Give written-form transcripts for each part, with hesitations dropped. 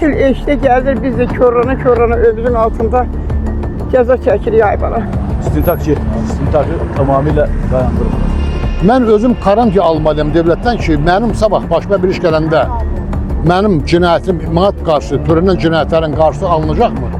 Katil eşdə gəlir, biz də körrana ömrümüzün altında cəza çəkirik ay bala. İstintaqçı, istintaqı tamamilə dayandırılır. Mən özüm garantiya almalıyam devlətdən ki, mənim sabah başıma bir iş gələndə mənim cinayətim, mənə qarşı, törənən cinayətlərin qarşısı alınacaqmı?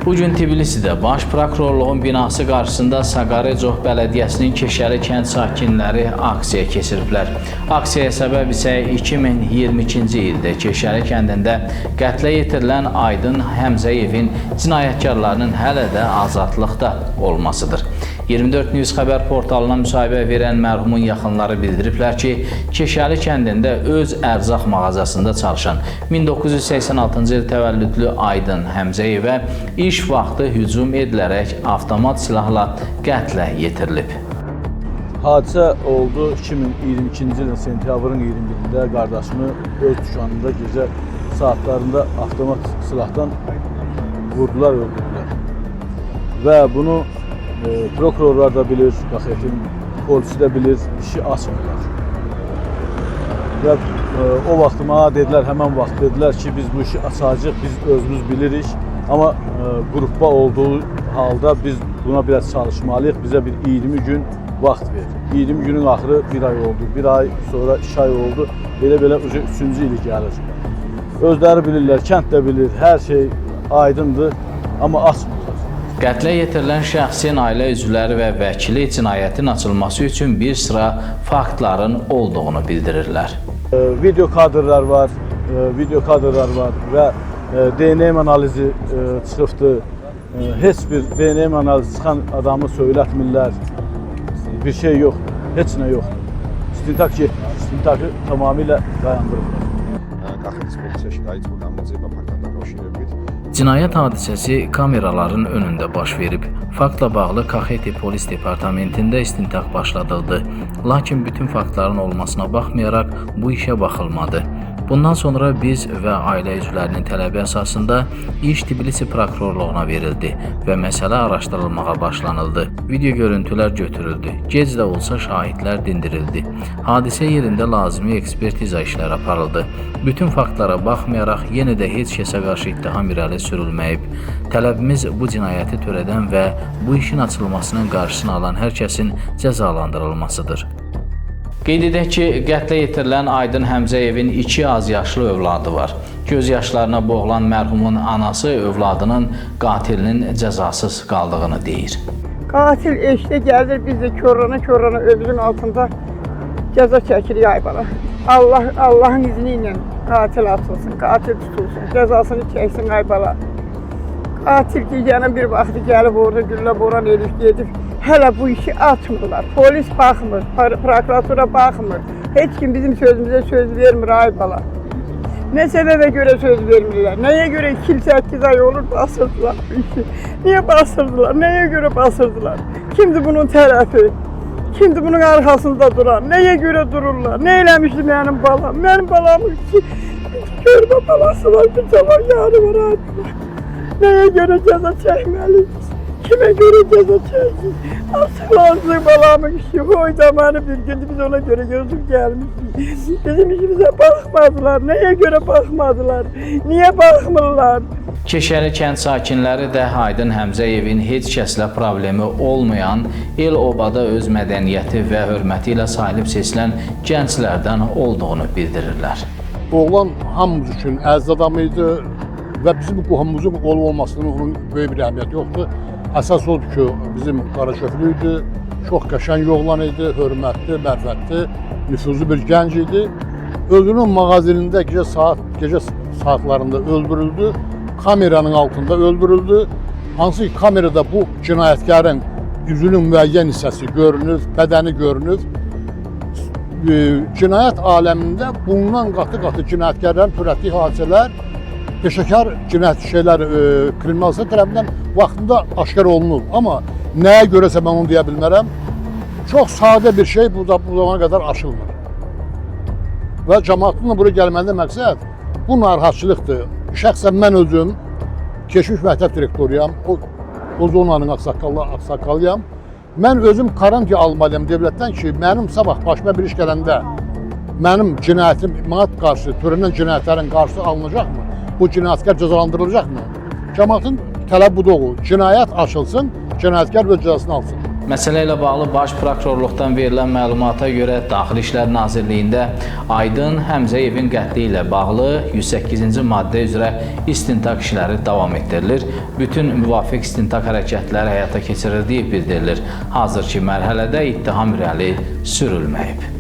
Bugün Tbilisidə Baş Prokurorluğun binası qarşısında Saqarecov Bələdiyyəsinin Keşəli kənd sakinləri aksiya keçiriblər. Aksiyaya səbəb isə 2022-ci ildə Keşəli kəndində qətlə yetirilən Aydın Həmzəyevin cinayətkarlarının hələ də azadlıqda olmasıdır. 24 News xəbər portalına müsahibə verən mərhumun yaxınları bildiriblər ki, Keşəli kəndində öz ərzaq mağazasında çalışan 1986-cı il təvəllüdlü Aydın Həmzəyevə iş vaxtı hücum edilərək avtomat silahla qətlə yetirilib. Hadisə oldu 2022-ci ilin sentyabrın 21-də qardaşımı öz dükanında gecə saatlarında avtomat silahdan vurdular, öldürdülər. Və bunu prokurorlar da bilir, polisi də bilir, işi açmırlar. Və o vaxt mənə dedilər, həmən vaxt dedilər ki, biz bu işi açacağıq, biz özümüz bilirik. Amma qrupda olduğu halda biz buna biraz çalışmalıyıq, bizə bir 20 gün vaxt verir. 20 günün axırı bir ay oldu, bir ay sonra 2 ay oldu, belə-belə 3-cü ili gəlir. Özləri bilirlər, kənd də bilir, hər şey aydındır, amma açmırlar. Qətlə yetirilən şəxsin ailə üzvləri və vəkili cinayətin açılması üçün bir sıra faktların olduğunu bildirirlər. Video kadrlar var və DNA analizi çıxıbdı. Heç bir DNA analizi çıxan adamı söylətmirlər. Bir şey yox, heç nə yox. İstintaqı tamamilə dayandırılır. Cinayət hadisəsi kameraların önündə baş verib. Faktla bağlı Kaxeti Polis Departamentində istintaq başladıldı. Lakin bütün faktların olmasına baxmayaraq bu işə baxılmadı. Bundan sonra biz və ailə üzvlərinin tələbi əsasında iş Tbilisi prokurorluğuna verildi və məsələ araşdırılmağa başlanıldı. Video görüntülər götürüldü. Gec də olsa şahidlər dindirildi. Hadisə yerində lazımi ekspertiza işləri aparıldı. Bütün faktlara baxmayaraq yenə də heç kəsə qarşı ittiham irəli sürülməyib. Tələbimiz bu cinayəti törədən və bu işin açılmasının qarşısını alan hər kəsin cəzalandırılmasıdır. Qeyd edək ki, qətlə yetirilən Aydın Həmzəyevin 2 az yaşlı övladı var. Göz yaşlarına boğulan mərhumun anası övladının qatilinin cəzasız qaldığını deyir. Qatil eşdə gəlir, biz də körrana ömrümüzün altında cəza çəkirik ay bala. Allahın izni ilə qatil atılsın, qatil tutulsun, cəzasını çəksin ay bala. Qatil ki, yəni bir vaxtı gəlib orada güllə boran elif gedib. Hələ bu işi açmırlar. Polis baxmır, prokuratura baxmır. Heç kim bizim sözümüzə söz vermir ay bala. Nə səbəbə görə söz vermirlər? Nəyə görə 2-8 ay olur basırdılar bu işi? Niyə basırdılar? Nəyə görə basırdılar? Kimdir bunun tərəfi? Kimdir bunun arxasında duran? Nəyə görə dururlar? Nə eləmişdi mənim balam? Mənim balamın ki, görmə balası var, bir cavan yarı var ay bala. Nəyə görə cəza çəkməliyik? Kimə görə cəza çəkdik? Asıqlansın balamın işi, hoy zamanı bir gündür biz ona görə gözüm gəlmişdik. Bizim işimizə baxmadılar, nəyə görə baxmadılar, niyə baxmırlar? Keşəli kənd sakinləri də Aydın Həmzəyevin heç kəslə problemi olmayan, el-obada öz mədəniyyəti və hörməti ilə sahib seçilən gənclərdən olduğunu bildirirlər. Oğlan hamımız üçün əziz adam idi və bizim qohumumuzun olmasının onun böyük bir əhəmiyyəti yoxdur. Əsas odur ki, bizim qaraşöflü idi, çox qəşəng oğlan idi, hörmətli, mərfətli, nüfuzlu bir gənc idi. Özünün mağazinində gecə saatlarında öldürüldü, kameranın altında öldürüldü. Hansı ki, kamerada bu cinayətkarın yüzünün müəyyən hissəsi görünür, bədəni görünür. Cinayət aləmində bundan qatı-qatı cinayətkarların törətdiyi hadisələr peşəkar cinayət kriminalistlər tərəfindən vaxtında aşkar olunur. Amma nəyə görəsə mən onu deyə bilmərəm. Çox sadə bir şey bu zamana qədər aşılmır. Və cəmaatın bura gəlməndə məqsəd bu narahatçılıqdır. Şəxsən mən özüm keçmiş məktəb direktoruyam, o zonanın ağsaqqalıyam Mən özüm garantiya almalıyam dövlətdən ki, mənim sabah başıma bir iş gələndə mənim cinayətim, mənə qarşı törənən cinayətlərin qarşısı alınacaqmı? Bu cinayətkar cəzalandırılacaqmı? Cəmaətin tələb budur, cinayət açılsın, cinayətkar öz cəzasını alsın. Məsələ ilə bağlı Baş Prokurorluqdan verilən məlumata görə Daxili İşlər Nazirliyində Aydın Həmzəyevin qətli ilə bağlı 108-ci maddə üzrə istintaq işləri davam etdirilir. Bütün müvafiq istintaq hərəkətləri həyata keçirildiyi bildirilir. Hazırki mərhələdə ittiham irəli sürülməyib.